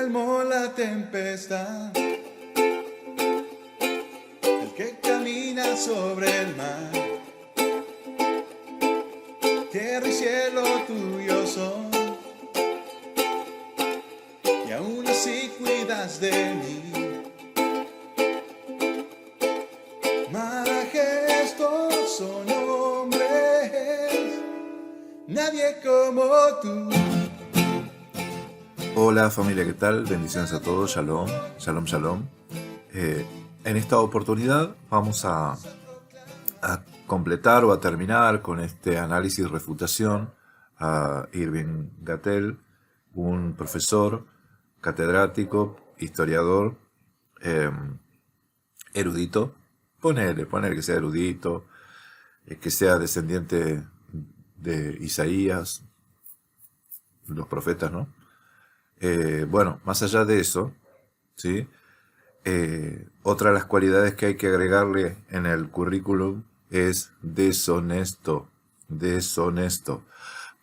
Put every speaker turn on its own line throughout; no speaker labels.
calmó la tempestad, el que camina sobre el mar. Tierra y cielo tuyo son, y aún así cuidas de mí. Majestuoso nombre es, nadie como tú.
Hola familia, ¿qué tal? Bendiciones a todos, shalom, shalom, shalom. En esta oportunidad vamos a completar o a terminar con este análisis y refutación a Irving Gatel, un profesor, catedrático, historiador, erudito. Ponele que sea erudito, que sea descendiente de Isaías, los profetas, ¿no? Bueno, más allá de eso, ¿sí? Otra de las cualidades que hay que agregarle en el currículum es deshonesto. Deshonesto.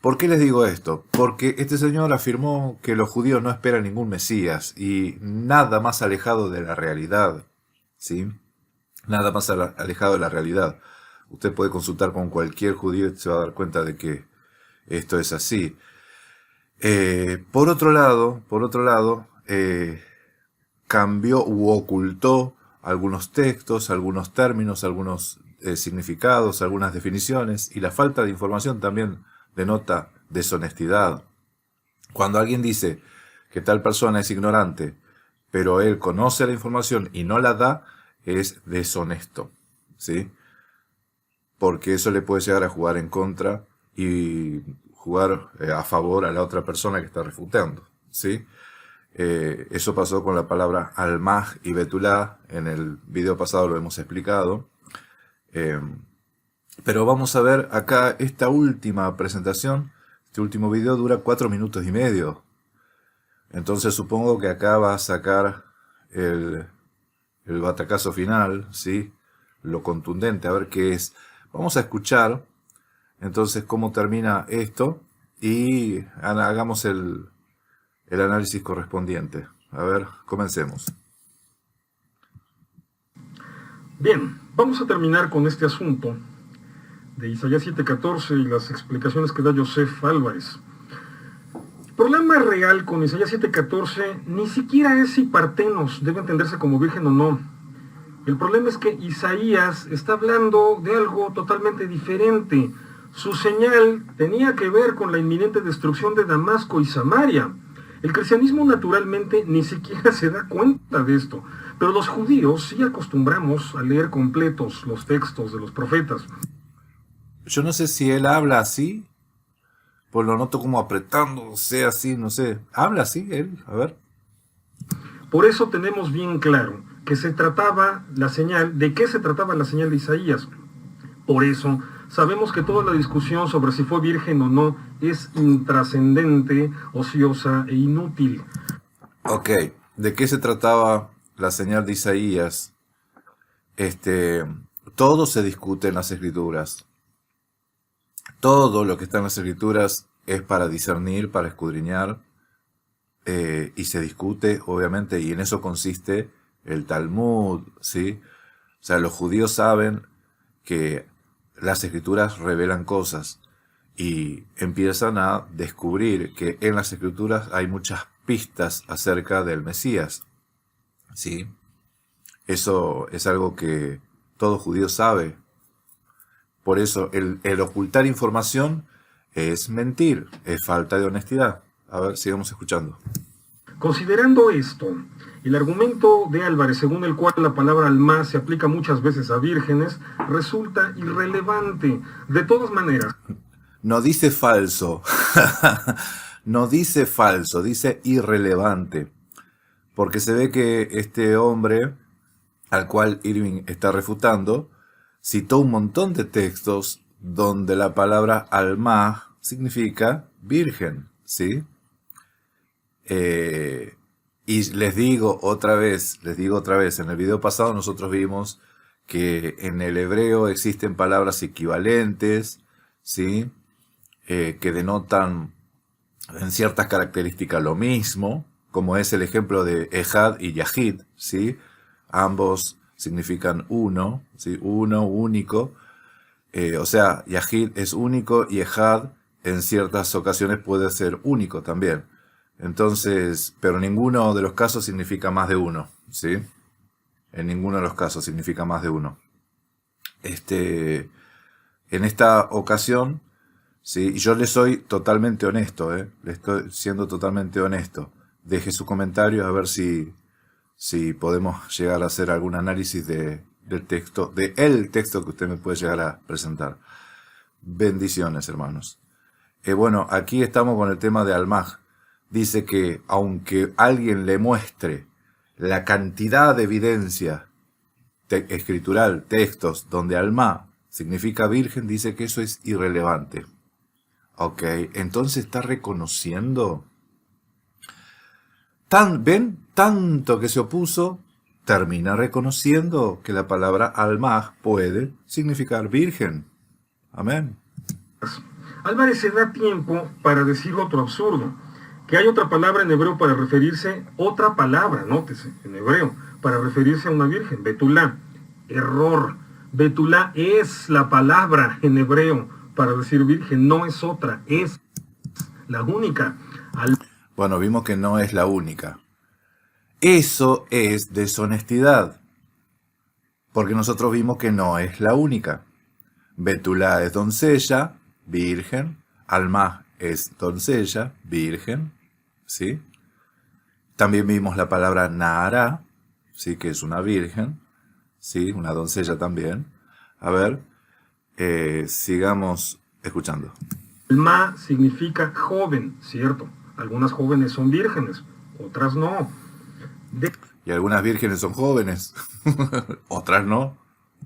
¿Por qué les digo esto? Porque este señor afirmó que los judíos no esperan ningún Mesías y nada más alejado de la realidad, ¿sí? Nada más alejado de la realidad. Usted puede consultar con cualquier judío y se va a dar cuenta de que esto es así. Por otro lado, cambió u ocultó algunos textos, algunos términos, algunos significados, algunas definiciones, y la falta de información también denota deshonestidad. Cuando alguien dice que tal persona es ignorante, pero él conoce la información y no la da, es deshonesto, ¿sí? Porque eso le puede llegar a jugar en contra y jugar a favor a la otra persona que está refutando, ¿sí? Eso pasó con la palabra almaj y betulá. En el video pasado lo hemos explicado. Pero vamos a ver acá esta última presentación. Este último video dura 4 minutos y medio. Entonces supongo que acá va a sacar el batacazo final, ¿sí? Lo contundente, a ver qué es. Vamos a escuchar entonces cómo termina esto y hagamos el análisis correspondiente. A ver, comencemos.
Bien, vamos a terminar con este asunto de Isaías 7:14 y las explicaciones que da Yosef Álvarez. El problema real con Isaías 7:14 ni siquiera es si Partenos debe entenderse como virgen o no. El problema es que Isaías está hablando de algo totalmente diferente. Su señal tenía que ver con la inminente destrucción de Damasco y Samaria. El cristianismo naturalmente ni siquiera se da cuenta de esto, pero los judíos sí acostumbramos a leer completos los textos de los profetas.
Yo no sé si él habla así, pues lo noto como apretándose así, no sé. ¿Habla así él? A ver.
Por eso tenemos bien claro que se trataba la señal, ¿de qué se trataba la señal de Isaías? Por eso sabemos que toda la discusión sobre si fue virgen o no es intrascendente, ociosa e inútil.
Ok, ¿de qué se trataba la señal de Isaías? Todo se discute en las Escrituras. Todo lo que está en las Escrituras es para discernir, para escudriñar, y se discute, obviamente, y en eso consiste el Talmud, ¿sí? O sea, los judíos saben que las Escrituras revelan cosas y empiezan a descubrir que en las Escrituras hay muchas pistas acerca del Mesías, ¿sí? Eso es algo que todo judío sabe. Por eso el ocultar información es mentir, es falta de honestidad. A ver, sigamos escuchando.
Considerando esto, el argumento de Álvarez, según el cual la palabra alma se aplica muchas veces a vírgenes, resulta irrelevante. De todas maneras,
No dice falso, no dice falso, dice irrelevante. Porque se ve que este hombre, al cual Irving está refutando, citó un montón de textos donde la palabra alma significa virgen, ¿sí? Y les digo otra vez, en el video pasado nosotros vimos que en el hebreo existen palabras equivalentes, ¿sí? Que denotan en ciertas características lo mismo, como es el ejemplo de Ejad y Yahid, ¿sí? Ambos significan uno, ¿sí? Uno, único. O sea, Yahid es único y Ejad en ciertas ocasiones puede ser único también. Entonces, pero ninguno de los casos significa más de uno, ¿sí? En ninguno de los casos significa más de uno. En esta ocasión, ¿sí? Y yo le soy totalmente honesto, le estoy siendo totalmente honesto. Deje su comentario a ver si podemos llegar a hacer algún análisis del texto, el texto que usted me puede llegar a presentar. Bendiciones, hermanos. Bueno, aquí estamos con el tema de Almaj. Dice que aunque alguien le muestre la cantidad de evidencia escritural, textos, donde Alma significa virgen, dice que eso es irrelevante. Ok, entonces está reconociendo. ¿Ven? Tanto que se opuso, termina reconociendo que la palabra Almaj puede significar virgen. Amén.
Álvarez se da tiempo para decir otro absurdo, que hay otra palabra en hebreo para referirse, otra palabra, nótese, en hebreo, para referirse a una virgen, Betulá. Error. Betulá es la palabra en hebreo para decir virgen, no es otra, es la única.
Bueno, vimos que no es la única. Eso es deshonestidad, porque nosotros vimos que no es la única. Betulá es doncella, virgen. Almaj es doncella, virgen, ¿sí? También vimos la palabra Nahara, ¿sí? Que es una virgen, ¿sí? Una doncella también. A ver, sigamos escuchando.
Alma significa joven, ¿cierto? Algunas jóvenes son vírgenes, otras no.
Y algunas vírgenes son jóvenes, otras no.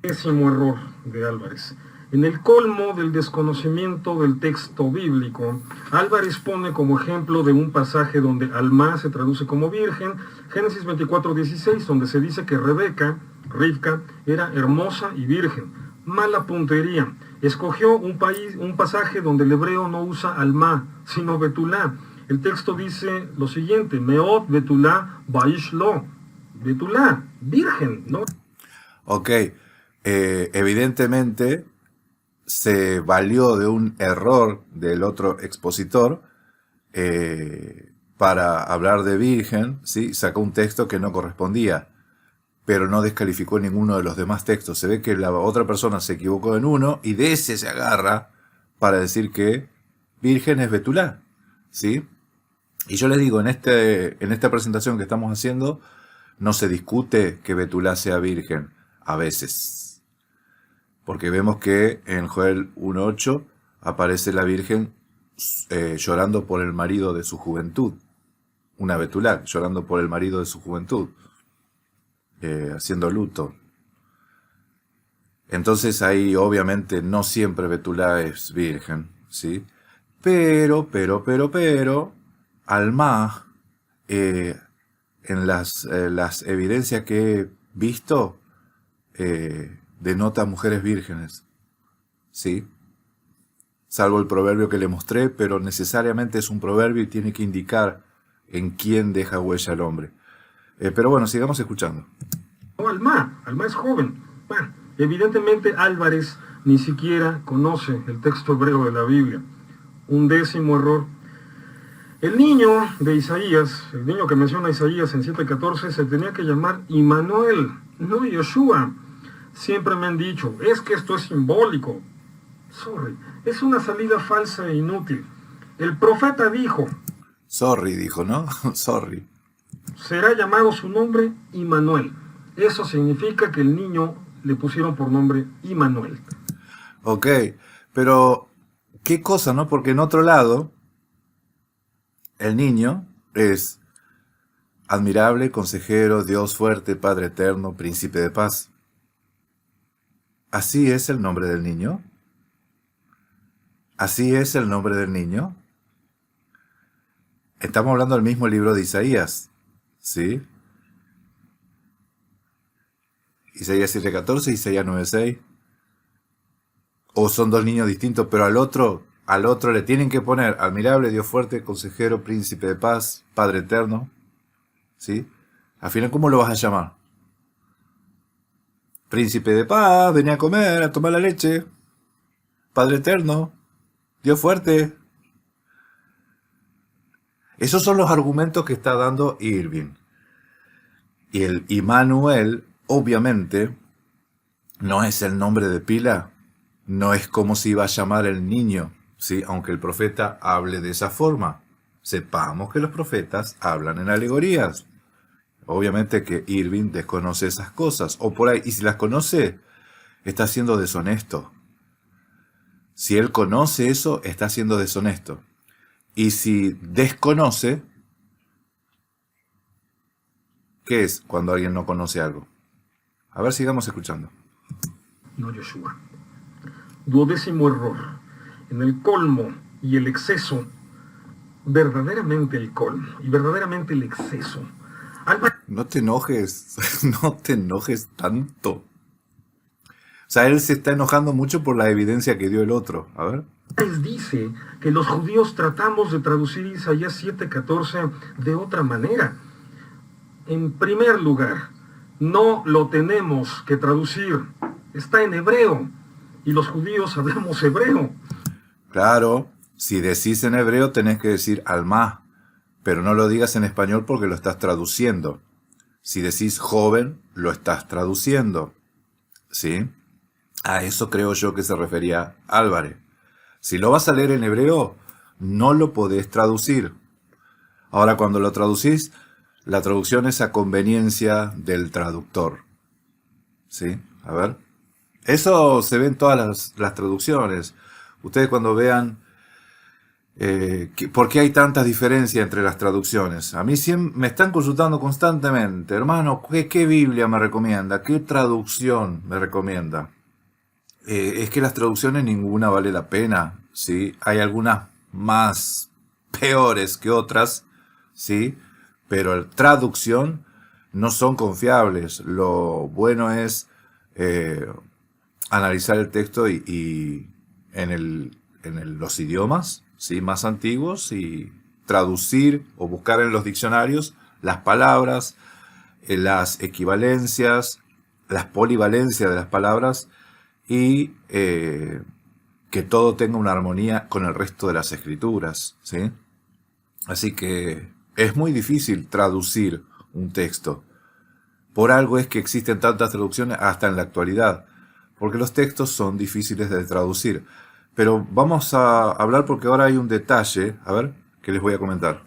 Décimo error de Álvarez. En el colmo del desconocimiento del texto bíblico, Álvarez pone como ejemplo de un pasaje donde Alma se traduce como virgen, Génesis 24:16, donde se dice que Rivka, era hermosa y virgen. Mala puntería. Escogió un pasaje donde el hebreo no usa Alma, sino Betulá. El texto dice lo siguiente: Meot Betulá Baishlo. Betulá, virgen, ¿no?
Ok, evidentemente se valió de un error del otro expositor para hablar de virgen, ¿sí? Sacó un texto que no correspondía, pero no descalificó ninguno de los demás textos. Se ve que la otra persona se equivocó en uno y de ese se agarra para decir que virgen es Betulá, ¿sí? Y yo les digo, en esta presentación que estamos haciendo, no se discute que Betulá sea virgen, a veces. Porque vemos que en Joel 1:8 aparece la Virgen llorando por el marido de su juventud. Una Betulá llorando por el marido de su juventud. Haciendo luto. Entonces ahí obviamente no siempre Betulá es virgen, ¿sí? Pero, Alma, en las evidencias que he visto, denota mujeres vírgenes, ¿sí? Salvo el proverbio que le mostré, pero necesariamente es un proverbio y tiene que indicar en quién deja huella el hombre. Pero bueno, sigamos escuchando.
Alma es joven. Bueno, evidentemente Álvarez ni siquiera conoce el texto hebreo de la Biblia. Un décimo error. El niño de Isaías, el niño que menciona Isaías en 7:14, se tenía que llamar Immanuel, no Yoshua. Siempre me han dicho, es que esto es simbólico. Sorry, es una salida falsa e inútil. El profeta dijo,
Dijo, ¿no? Sorry.
Será llamado su nombre Immanuel. Eso significa que el niño le pusieron por nombre Immanuel.
Ok, pero qué cosa, ¿no? Porque en otro lado, el niño es admirable, consejero, Dios fuerte, Padre eterno, príncipe de paz. ¿Así es el nombre del niño? ¿Así es el nombre del niño? Estamos hablando del mismo libro de Isaías, ¿sí? Isaías 7:14, Isaías 9:6. O son dos niños distintos, pero al otro le tienen que poner admirable, Dios fuerte, consejero, príncipe de paz, Padre eterno. ¿sí? Al final, ¿cómo lo vas a llamar? Príncipe de paz, venía a comer, a tomar la leche. Padre eterno, Dios fuerte. Esos son los argumentos que está dando Irving. Y el Immanuel, obviamente, no es el nombre de pila, no es como se iba a llamar el niño, ¿sí? Aunque el profeta hable de esa forma. Sepamos que los profetas hablan en alegorías. Obviamente que Irving desconoce esas cosas, o por ahí, y si las conoce, está siendo deshonesto. Si él conoce eso, está siendo deshonesto. Y si desconoce, ¿qué es cuando alguien no conoce algo? A ver, sigamos escuchando.
No, Yoshua. 12º error. En el colmo y el exceso, verdaderamente el colmo y verdaderamente el exceso.
No te enojes, no te enojes tanto. O sea, él se está enojando mucho por la evidencia que dio el otro. A ver.
Dice que los judíos tratamos de traducir Isaías 7:14 de otra manera. En primer lugar, no lo tenemos que traducir. Está en hebreo. Y los judíos hablamos hebreo.
Claro, si decís en hebreo tenés que decir alma, pero no lo digas en español porque lo estás traduciendo. Si decís joven, lo estás traduciendo. ¿Sí? A eso creo yo que se refería Álvarez. Si lo vas a leer en hebreo, no lo podés traducir. Ahora, cuando lo traducís, la traducción es a conveniencia del traductor. ¿Sí? A ver. Eso se ve en todas las traducciones. Ustedes cuando vean por qué hay tantas diferencias entre las traducciones. A mí me están consultando constantemente. Hermano, ¿qué Biblia me recomienda? ¿Qué traducción me recomienda? Es que las traducciones ninguna vale la pena, ¿sí? Hay algunas más peores que otras, ¿sí? Pero la traducción no son confiables. Lo bueno es analizar el texto y en los idiomas, ¿sí? Más antiguos y traducir o buscar en los diccionarios las palabras, las equivalencias, las polivalencias de las palabras y que todo tenga una armonía con el resto de las escrituras, ¿sí? Así que es muy difícil traducir un texto. Por algo es que existen tantas traducciones hasta en la actualidad, porque los textos son difíciles de traducir. Pero vamos a hablar porque ahora hay un detalle, a ver, que les voy a comentar.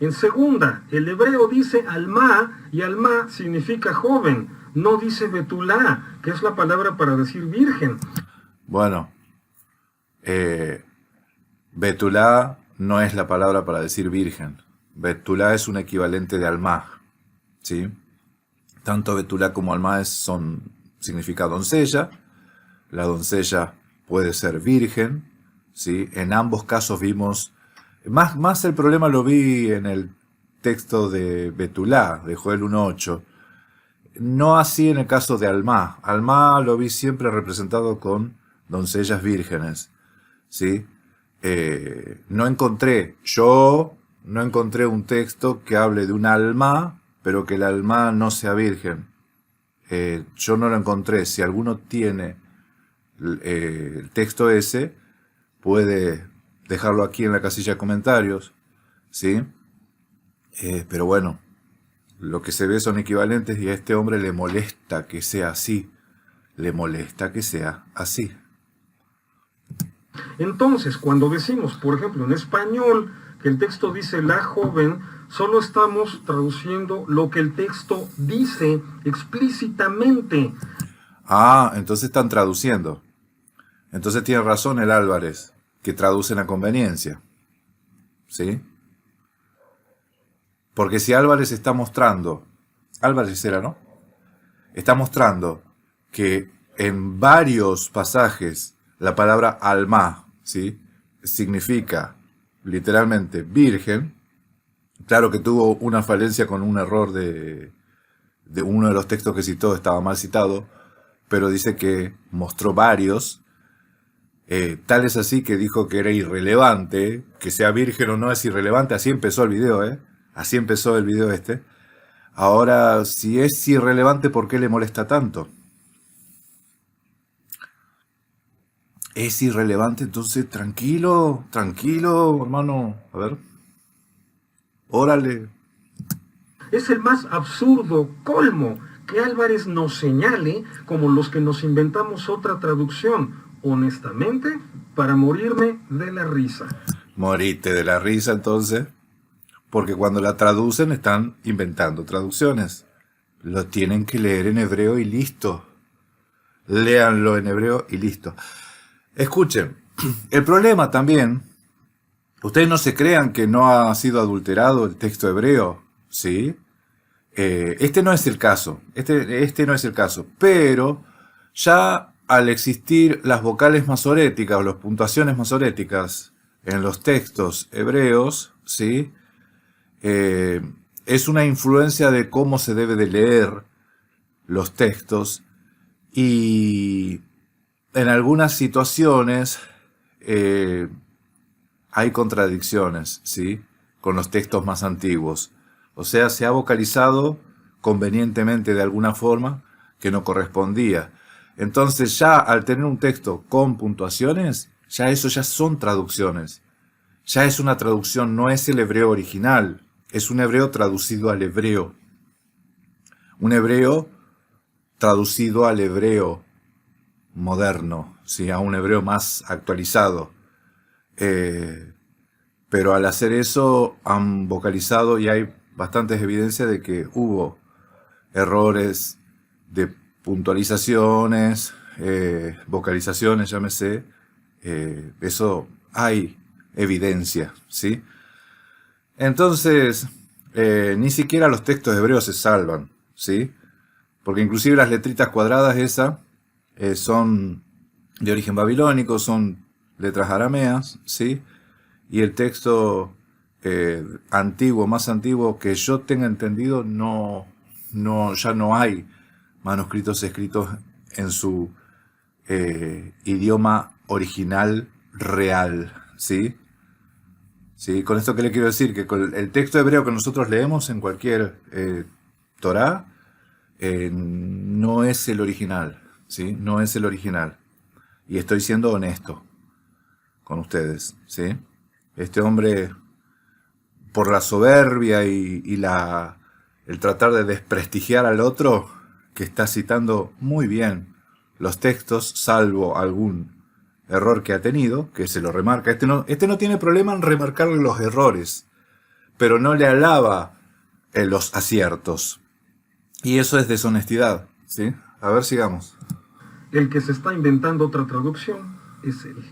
En segunda, el hebreo dice alma, y alma significa joven. No dice betulá, que es la palabra para decir virgen.
Bueno, betulá no es la palabra para decir virgen. Betulá es un equivalente de alma, ¿sí? Tanto betulá como alma significa doncella. La doncella puede ser virgen, ¿sí? En ambos casos vimos, más el problema lo vi en el texto de Betulá, de Joel 1:8. No así en el caso de Alma. Alma lo vi siempre representado con doncellas vírgenes, ¿sí? No encontré un texto que hable de un alma, pero que el alma no sea virgen. Yo no lo encontré. Si alguno tiene el texto ese, puede dejarlo aquí en la casilla de comentarios, ¿sí? Pero bueno, lo que se ve son equivalentes y a este hombre le molesta que sea así. Le molesta que sea así.
Entonces, cuando decimos, por ejemplo, en español, que el texto dice la joven, solo estamos traduciendo lo que el texto dice explícitamente.
Ah, entonces están traduciendo. Entonces tiene razón el Álvarez, que traducen a conveniencia. ¿Sí? Porque si Álvarez está mostrando, Álvarez era, ¿no? Está mostrando que en varios pasajes la palabra alma, ¿sí? Significa literalmente virgen. Claro que tuvo una falencia con un error de uno de los textos que citó, estaba mal citado, pero dice que mostró varios. Tal es así que dijo que era irrelevante, que sea virgen o no es irrelevante. Así empezó el video, Así empezó el video este. Ahora, si es irrelevante, ¿por qué le molesta tanto? Es irrelevante, entonces tranquilo, tranquilo, hermano. A ver. Órale.
Es el más absurdo colmo que Álvarez nos señale como los que nos inventamos otra traducción, honestamente, para morirme de la risa.
Morite de la risa, entonces. Porque cuando la traducen están inventando traducciones. Lo tienen que leer en hebreo y listo. Léanlo en hebreo y listo. Escuchen, el problema también, ustedes no se crean que no ha sido adulterado el texto hebreo, ¿sí? Este no es el caso, este no es el caso, pero ya al existir las vocales masoréticas o las puntuaciones masoréticas en los textos hebreos, ¿sí? Es una influencia de cómo se debe de leer los textos y en algunas situaciones hay contradicciones, ¿sí? Con los textos más antiguos. O sea, se ha vocalizado convenientemente de alguna forma que no correspondía. Entonces ya al tener un texto con puntuaciones, ya eso ya son traducciones. Ya es una traducción, no es el hebreo original, es un hebreo traducido al hebreo. Un hebreo traducido al hebreo moderno, ¿sí? A un hebreo más actualizado. Pero al hacer eso han vocalizado y hay bastantes evidencias de que hubo errores de puntualizaciones, vocalizaciones, llámese. Eso hay evidencia, ¿sí? Entonces, ni siquiera los textos hebreos se salvan, ¿sí? Porque inclusive las letritas cuadradas esas son de origen babilónico, son letras arameas, ¿sí? Y el texto antiguo, más antiguo que yo tenga entendido, ya no hay manuscritos escritos en su idioma original real, ¿sí? ¿Sí? Con esto que le quiero decir, que con el texto hebreo que nosotros leemos en cualquier Torá, no es el original, ¿sí? No es el original. Y estoy siendo honesto con ustedes, ¿sí? Este hombre, por la soberbia y el tratar de desprestigiar al otro, que está citando muy bien los textos, salvo algún error que ha tenido, que se lo remarca. Este no tiene problema en remarcarle los errores, pero no le alaba los aciertos. Y eso es deshonestidad, ¿sí? A ver, sigamos.
El que se está inventando otra traducción es él.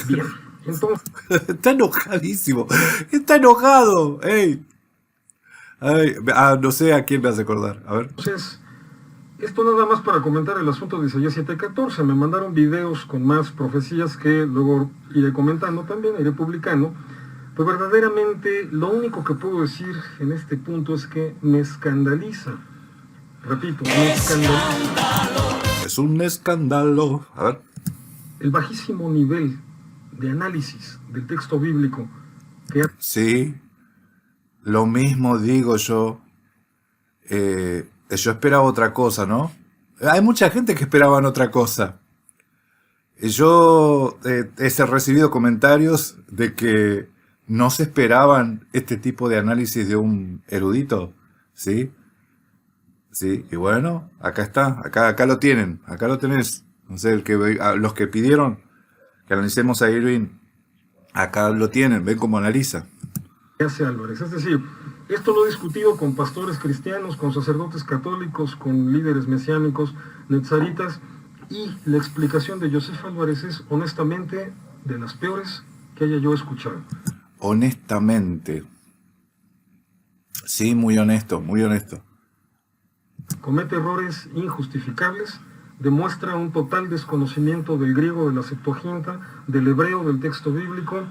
Bien, entonces...
Está enojadísimo. Está enojado. ¡Ey! Ay, no sé a quién me hace acordar. A ver.
Entonces, esto nada más para comentar el asunto de Isaías 7:14. Me mandaron videos con más profecías que luego iré comentando también, iré publicando. Pero verdaderamente lo único que puedo decir en este punto es que me escandaliza. Repito, me escandaliza.
Es un escándalo. A ver.
El bajísimo nivel de análisis del texto bíblico que
Sí, lo mismo digo yo. Yo esperaba otra cosa, ¿no? Hay mucha gente que esperaban otra cosa. Yo he recibido comentarios de que no se esperaban este tipo de análisis de un erudito, ¿sí? Sí, y bueno, acá está, acá lo tienen, acá lo tenés. No sé, los que pidieron que analicemos a Irving, acá lo tienen, ven cómo analiza.
hace Álvarez. Es decir, esto lo he discutido con pastores cristianos, con sacerdotes católicos, con líderes mesiánicos, netzaritas, y la explicación de Yosef Álvarez es, honestamente, de las peores que haya yo escuchado.
Honestamente. Sí, muy honesto, muy honesto.
Comete errores injustificables, demuestra un total desconocimiento del griego, de la Septuaginta, del hebreo, del texto bíblico,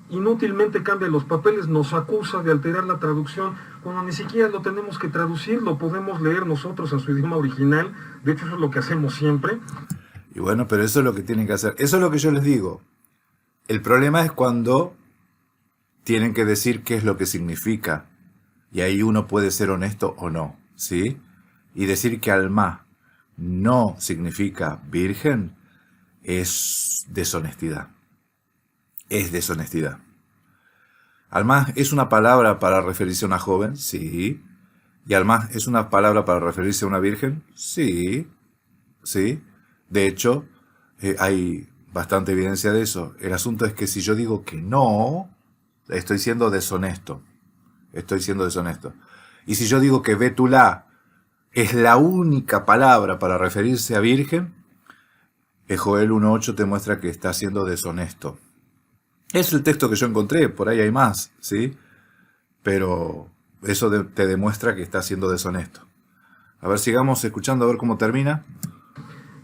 inútilmente cambia los papeles, nos acusa de alterar la traducción, cuando ni siquiera lo tenemos que traducir, lo podemos leer nosotros en su idioma original, de hecho eso es lo que hacemos siempre.
Y bueno, pero eso es lo que tienen que hacer, eso es lo que yo les digo. El problema es cuando tienen que decir qué es lo que significa. Y ahí uno puede ser honesto o no, ¿sí? Y decir que Alma no significa virgen es deshonestidad. Es deshonestidad. Alma es una palabra para referirse a una joven, sí. Y Alma es una palabra para referirse a una virgen, sí. Sí. De hecho, hay bastante evidencia de eso. El asunto es que si yo digo que no, estoy siendo deshonesto. Estoy siendo deshonesto. Y si yo digo que Betulá es la única palabra para referirse a virgen, Joel 1.8 te muestra que está siendo deshonesto. Es el texto que yo encontré, por ahí hay más, ¿sí? Pero eso te demuestra que está siendo deshonesto. A ver, sigamos escuchando a ver cómo termina.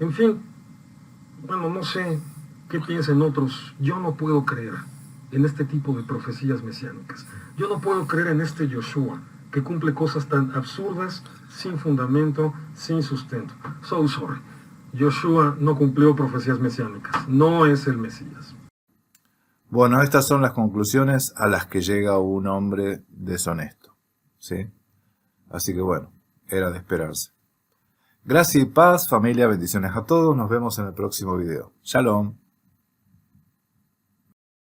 En fin, bueno, no sé qué piensen otros. Yo no puedo creer en este tipo de profecías mesiánicas. Yo no puedo creer en este Yoshua, que cumple cosas tan absurdas, sin fundamento, sin sustento. So sorry. Yoshua no cumplió profecías mesiánicas. No es el Mesías.
Bueno, estas son las conclusiones a las que llega un hombre deshonesto, ¿sí? Así que bueno, era de esperarse. Gracia y paz, familia, bendiciones a todos. Nos vemos en el próximo video. Shalom.